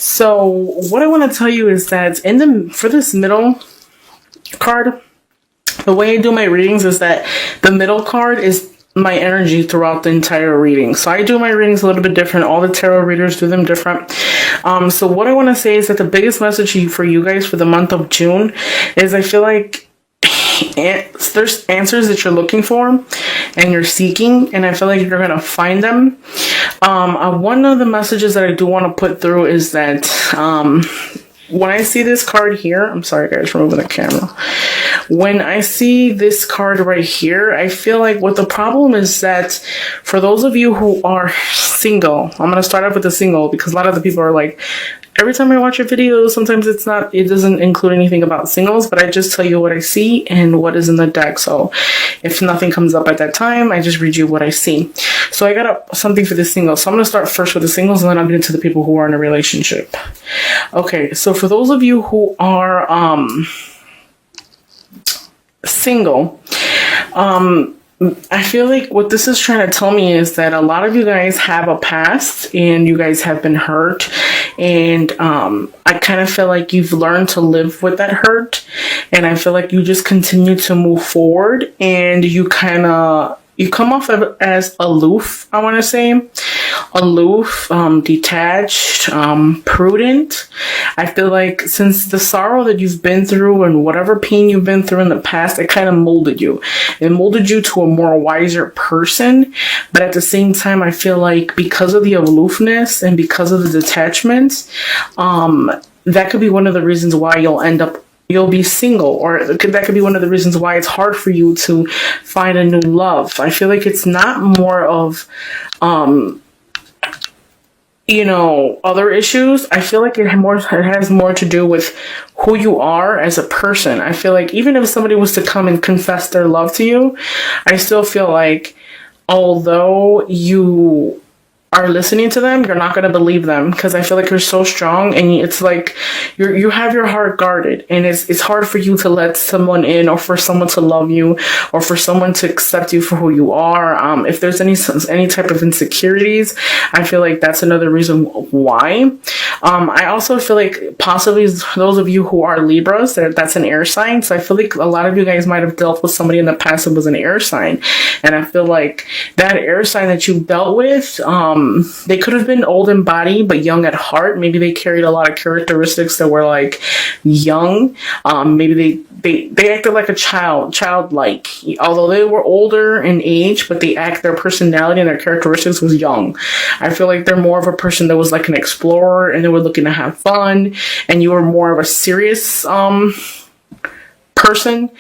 So what I want to tell you is that for this middle card, the way I do my readings is that the middle card is my energy throughout the entire reading. So I do my readings a little bit different. All the tarot readers do them different. So what I want to say is that the biggest message for you guys for the month of June is I feel like there's answers that you're looking for and you're seeking, and I feel like you're going to find them. One of the messages that I do want to put through is that when I see this card here, I'm sorry guys for moving the camera. When I see this card right here, I feel like what the problem is that for those of you who are single, I'm going to start off with the single because a lot of the people are like, every time I watch your videos, sometimes it doesn't include anything about singles, but I just tell you what I see and what is in the deck. So if nothing comes up at that time, I just read you what I see. So I got something for the singles. So I'm going to start first with the singles and then I'll get into the people who are in a relationship. Okay, so for those of you who are single, I feel like what this is trying to tell me is that a lot of you guys have a past and you guys have been hurt, and I kind of feel like you've learned to live with that hurt, and I feel like you just continue to move forward, and you come off as aloof, I want to say. Aloof, detached, prudent. I feel like since the sorrow that you've been through and whatever pain you've been through in the past, it kind of molded you. It molded you to a more wiser person. But at the same time, I feel like because of the aloofness and because of the detachment, that could be one of the reasons why you'll be single, or that could be one of the reasons why it's hard for you to find a new love. I feel like it's not more of, other issues. I feel like it has more to do with who you are as a person. I feel like even if somebody was to come and confess their love to you, I still feel like although you are listening to them, you're not going to believe them, because I feel like you're so strong, and it's like you have your heart guarded, and it's hard for you to let someone in, or for someone to love you, or for someone to accept you for who you are. If there's any type of insecurities, I feel like that's another reason why. I also feel like possibly those of you who are Libras, that's an air sign, so I feel like a lot of you guys might have dealt with somebody in the past that was an air sign, and I feel like that air sign that you dealt with, they could have been old in body but young at heart. Maybe they carried a lot of characteristics that were like young. Maybe they acted like a childlike, although they were older in age, but their personality and their characteristics was young. I feel like they're more of a person that was like an explorer, and they were looking to have fun, and you were more of a serious person.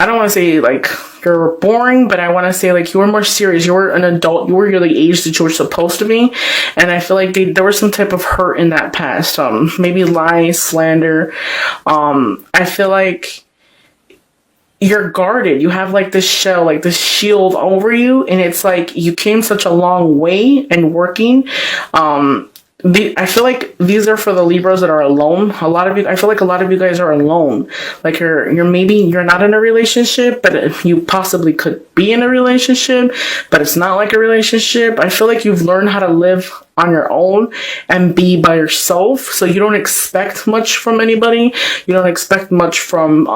I don't want to say like you're boring, but I want to say like you were more serious. You were an adult. You were the age that you were supposed to be. And I feel like there was some type of hurt in that past. Maybe lies, slander. I feel like you're guarded. You have like this shell, like this shield over you. And it's like you came such a long way in working. I feel like these are for the Libras that are alone. I feel like a lot of you guys are alone. Like you're not in a relationship, but you possibly could be in a relationship, but it's not like a relationship. I feel like you've learned how to live on your own and be by yourself. So you don't expect much from anybody. You don't expect much from,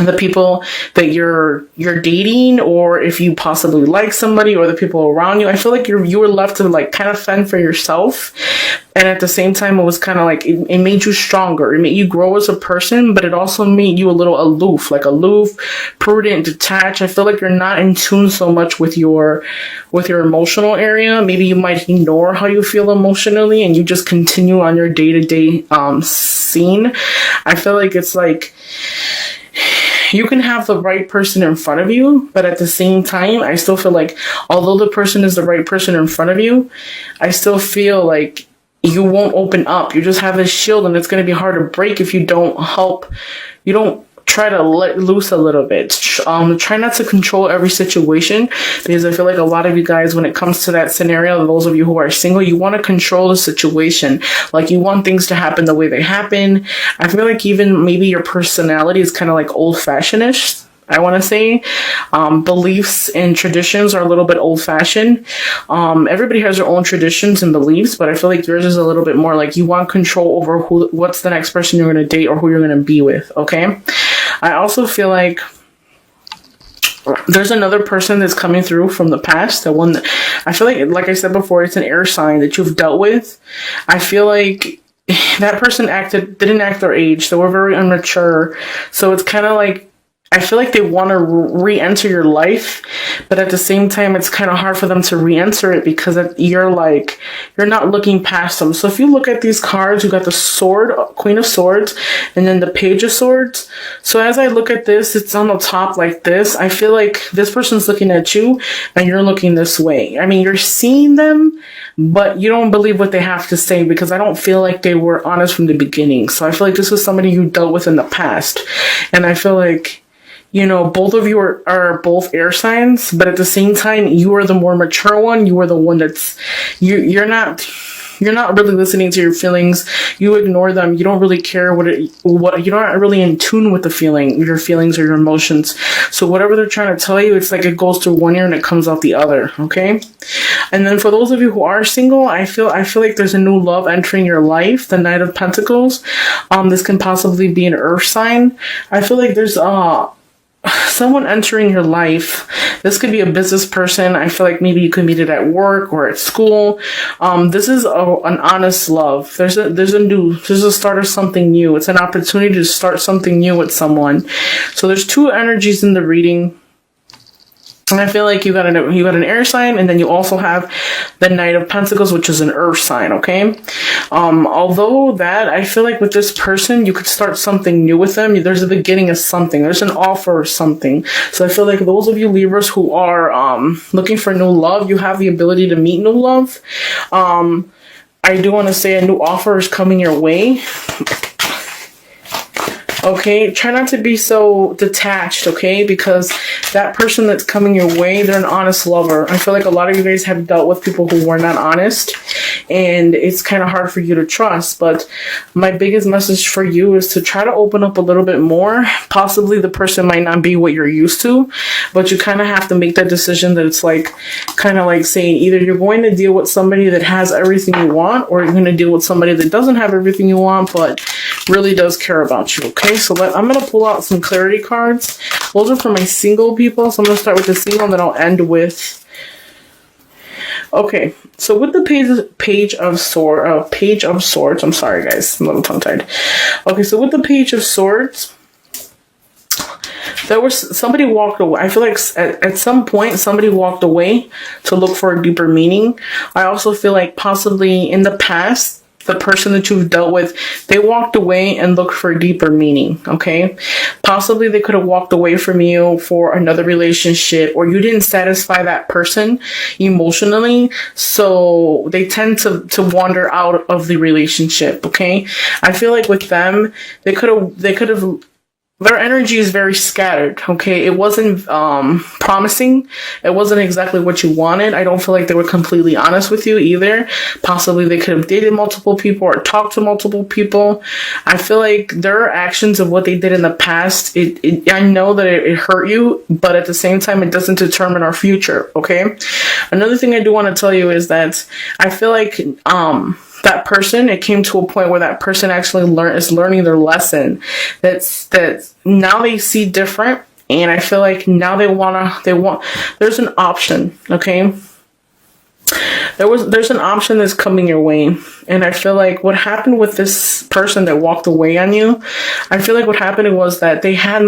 the people that you're dating, or if you possibly like somebody, or the people around you. I feel like you were left to like kind of fend for yourself, and at the same time it was kind of like it made you stronger. It made you grow as a person, but it also made you a little aloof, prudent, detached. I feel like you're not in tune so much with your emotional area. Maybe you might ignore how you feel emotionally, and you just continue on your day-to-day scene. I feel like it's like you can have the right person in front of you, but at the same time, I still feel like although the person is the right person in front of you, I still feel like you won't open up. You just have this shield, and it's going to be hard to break if you don't try to let loose a little bit. Try not to control every situation, because I feel like a lot of you guys, when it comes to that scenario, those of you who are single, you want to control the situation. Like you want things to happen the way they happen. I feel like even maybe your personality is kind of like old-fashioned-ish. I want to say. Beliefs and traditions are a little bit old-fashioned. Everybody has their own traditions and beliefs, but I feel like yours is a little bit more like you want control over what's the next person you're going to date or who you're going to be with, okay? I also feel like there's another person that's coming through from the past. The one that I feel like I said before, it's an air sign that you've dealt with. I feel like that person didn't act their age. They were very immature. So it's kind of like, I feel like they want to re-enter your life, but at the same time, it's kind of hard for them to re-enter it because you're not looking past them. So if you look at these cards, you got the Sword, Queen of Swords, and then the Page of Swords. So as I look at this, it's on the top like this. I feel like this person's looking at you and you're looking this way. I mean, you're seeing them, but you don't believe what they have to say because I don't feel like they were honest from the beginning. So I feel like this was somebody you dealt with in the past. And I feel like, you know, both of you are both air signs, but at the same time, you are the more mature one. You are the one that's, you're not really listening to your feelings. You ignore them. You don't really care you're not really in tune with your feelings or your emotions. So whatever they're trying to tell you, it's like it goes through one ear and it comes out the other. Okay. And then for those of you who are single, I feel like there's a new love entering your life. The Knight of Pentacles. This can possibly be an earth sign. I feel like there's, someone entering your life. This could be a business person. I feel like maybe you could meet it at work or at school. This is an honest love. There's a start of something new. It's an opportunity to start something new with someone. So there's two energies in the reading. And I feel like you got an air sign, and then you also have the Knight of Pentacles, which is an earth sign, okay? Although that, I feel like with this person, you could start something new with them. There's a beginning of something. There's an offer or something. So I feel like those of you Libras who are looking for new love, you have the ability to meet new love. I do want to say a new offer is coming your way. Okay, try not to be so detached, okay? Because that person that's coming your way, they're an honest lover. I feel like a lot of you guys have dealt with people who were not honest, and it's kind of hard for you to trust. But my biggest message for you is to try to open up a little bit more. Possibly the person might not be what you're used to, but you kind of have to make that decision that it's like, kind of like saying either you're going to deal with somebody that has everything you want, or you're going to deal with somebody that doesn't have everything you want, but really does care about you, okay? So I'm going to pull out some clarity cards. Those are for my single people. So I'm going to start with the single and then I'll end with... Okay, so with the page of swords, I'm sorry guys, I'm a little tongue-tied. Okay, so with the Page of Swords, somebody walked away. I feel like at some point somebody walked away to look for a deeper meaning. I also feel like possibly in the past, the person that you've dealt with, they walked away and looked for a deeper meaning, okay? Possibly they could have walked away from you for another relationship, or you didn't satisfy that person emotionally, so they tend to wander out of the relationship, okay? I feel like with them, they could have their energy is very scattered, okay? It wasn't promising. It wasn't exactly what you wanted. I don't feel like they were completely honest with you either. Possibly they could have dated multiple people or talked to multiple people. I feel like their actions of what they did in the past, I know that it hurt you, but at the same time, it doesn't determine our future, okay? Another thing I do want to tell you is that I feel like that person, it came to a point where that person actually is learning their lesson. That now they see different, and I feel like now there's an option, okay? There's an option that's coming your way, and I feel like what happened with this person that walked away on you, I feel like what happened was that they had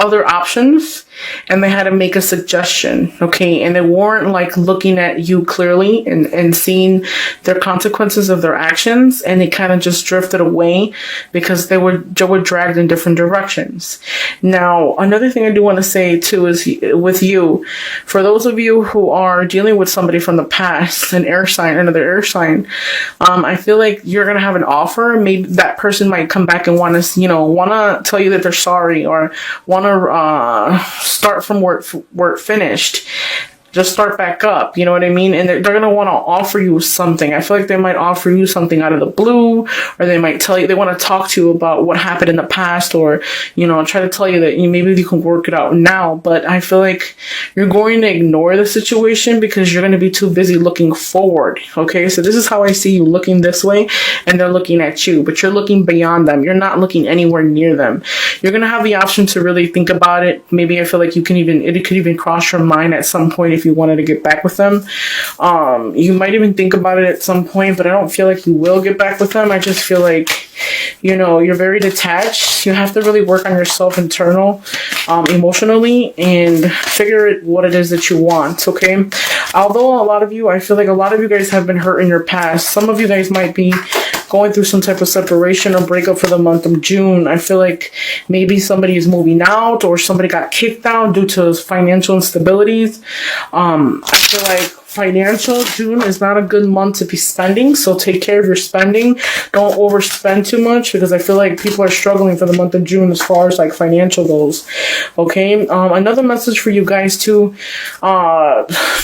other options and they had to make a suggestion, okay? And they weren't like looking at you clearly and seeing their consequences of their actions, and they kind of just drifted away because they were dragged in different directions. Now, another thing I do want to say too is with you, for those of you who are dealing with somebody from the past, another air sign, I feel like you're going to have an offer. Maybe that person might come back and want to tell you that they're sorry, or want to start from where it finished. just start back up. You know what I mean? And they're going to want to offer you something. I feel like they might offer you something out of the blue, or they might tell you, they want to talk to you about what happened in the past, or, you know, try to tell you that maybe you can work it out now. But I feel like you're going to ignore the situation because you're going to be too busy looking forward. Okay. So this is how I see you looking this way, and they're looking at you, but you're looking beyond them. You're not looking anywhere near them. You're going to have the option to really think about it. Maybe I feel like it could even cross your mind at some point if you wanted to get back with them. You might even think about it at some point, but I don't feel like you will get back with them. I just feel like, you know, you're very detached. You have to really work on yourself emotionally, and figure out what it is that you want. Okay. Although I feel like a lot of you guys have been hurt in your past. Some of you guys might be going through some type of separation or breakup for the month of June. I feel like maybe somebody is moving out, or somebody got kicked out due to financial instabilities. I feel like June is not a good month to be spending, so take care of your spending. Don't overspend too much, because I feel like people are struggling for the month of June as far as like financial goes. Okay. Another message for you guys to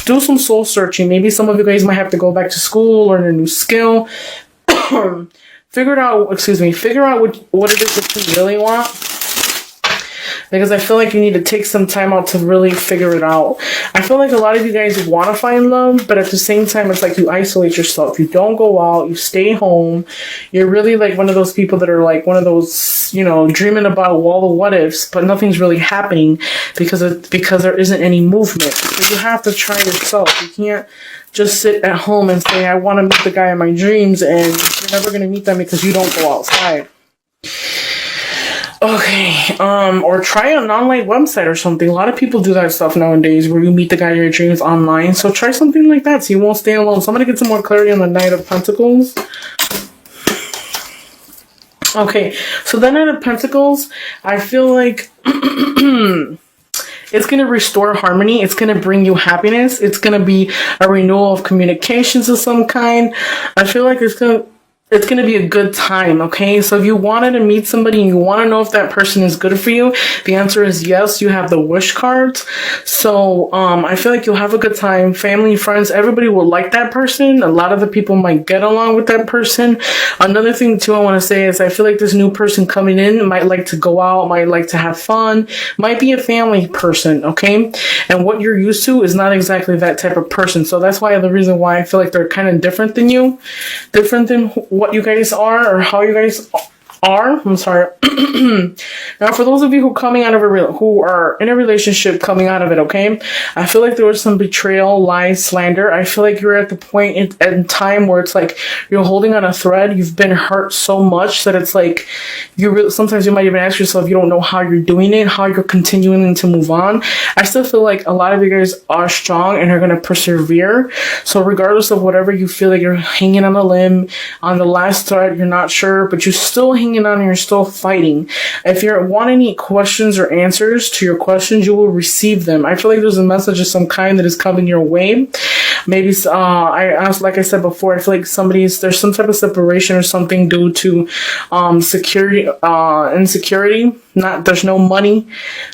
do some soul searching. Maybe some of you guys might have to go back to school, learn a new skill. Figure out what it is that you really want, because I feel like you need to take some time out to really figure it out. I feel like a lot of you guys want to find love, but at the same time, it's like you isolate yourself. You don't go out. You stay home. You're really like one of those people that are like one of those, you know, dreaming about all the what ifs, but nothing's really happening because there isn't any movement. So you have to try yourself. You can't just sit at home and say, I want to meet the guy in my dreams, and you're never going to meet them because you don't go outside. Okay, or try an online website or something. A lot of people do that stuff nowadays, where you meet the guy in your dreams online. So try something like that so you won't stay alone. Somebody get some more clarity on the Knight of Pentacles. Okay, so the Knight of Pentacles, I feel like it's going to restore harmony. It's going to bring you happiness. It's going to be a renewal of communications of some kind. I feel like it's going to be a good time, okay? So if you wanted to meet somebody and you want to know if that person is good for you, the answer is yes. You have the wish cards. So I feel like you'll have a good time. Family, friends, everybody will like that person. A lot of the people might get along with that person. Another thing too I want to say is I feel like this new person coming in might like to go out, might like to have fun, might be a family person, okay? And what you're used to is not exactly that type of person. So that's why the reason why I feel like they're kind of different than you, different than what you guys are, or how you guys are. I'm sorry. Now, for those of you who are in a relationship coming out of it, okay, I feel like there was some betrayal, lies, slander. I feel like you're at the point in time where it's like you're holding on a thread. You've been hurt so much that it's like sometimes you might even ask yourself, you don't know how you're doing it, how you're continuing to move on. I still feel like a lot of you guys are strong and are going to persevere. So regardless of whatever you feel like you're hanging on a limb, on the last thread, you're not sure, but you're still hanging on and you're still fighting. If you want any questions or answers to your questions, you will receive them. I feel like there's a message of some kind that is coming your way. Maybe like I said before, I feel like there's some type of separation or something due to insecurity. There's no money.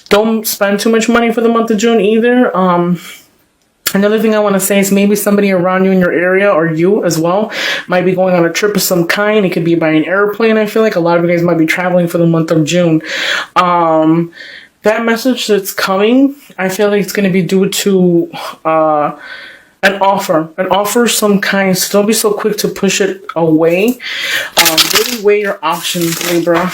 Don't spend too much money for the month of June either. Another thing I want to say is maybe somebody around you in your area, or you as well, might be going on a trip of some kind. It could be by an airplane. I feel like a lot of you guys might be traveling for the month of June. That message that's coming, I feel like it's going to be due to an offer of some kind. So don't be so quick to push it away. Really weigh your options, Libra.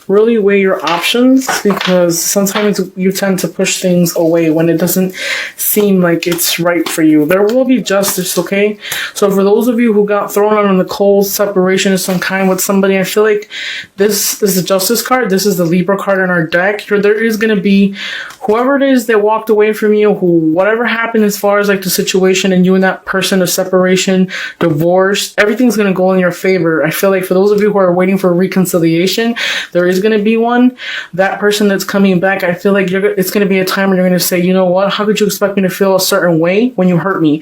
Really weigh your options, because sometimes you tend to push things away when it doesn't seem like it's right for you. There will be justice, okay? So for those of you who got thrown out on the cold separation of some kind with somebody, I feel like this is the Justice card. This is the Libra card in our deck. There is going to be whoever it is that walked away from you, whatever happened as far as like the situation and you and that person, a separation, divorce, everything's going to go in your favor. I feel like for those of you who are waiting for reconciliation, there is going to be one. That person that's coming back, I feel like it's going to be a time when you're going to say, you know what, how could you expect me to feel a certain way when you hurt me?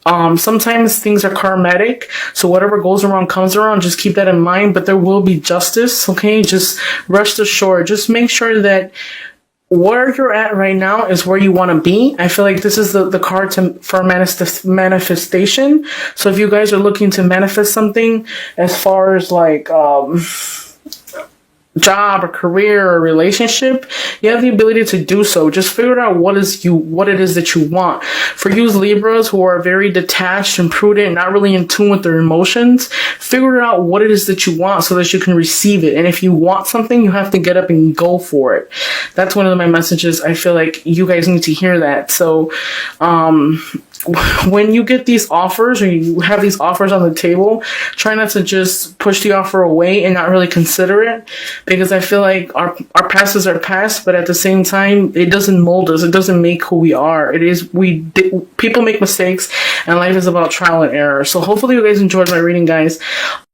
Sometimes things are karmatic, so whatever goes around comes around. Just keep that in mind, but there will be justice, okay? Just rest assured. Just make sure that where you're at right now is where you want to be. I feel like this is the card for manifestation. So if you guys are looking to manifest something as far as like, job or career or relationship, you have the ability to do so. Just figure out what it is that you want. For you Libras who are very detached and prudent, not really in tune with their emotions, figure out what it is that you want so that you can receive it. And if you want something, you have to get up and go for it. That's one of my messages. I feel like you guys need to hear that. So, when you get these offers or you have these offers on the table, try not to just push the offer away and not really consider it, because I feel like our past is our past, but at the same time, it doesn't mold us. It doesn't make who we are. People make mistakes, and life is about trial and error. So hopefully you guys enjoyed my reading, guys.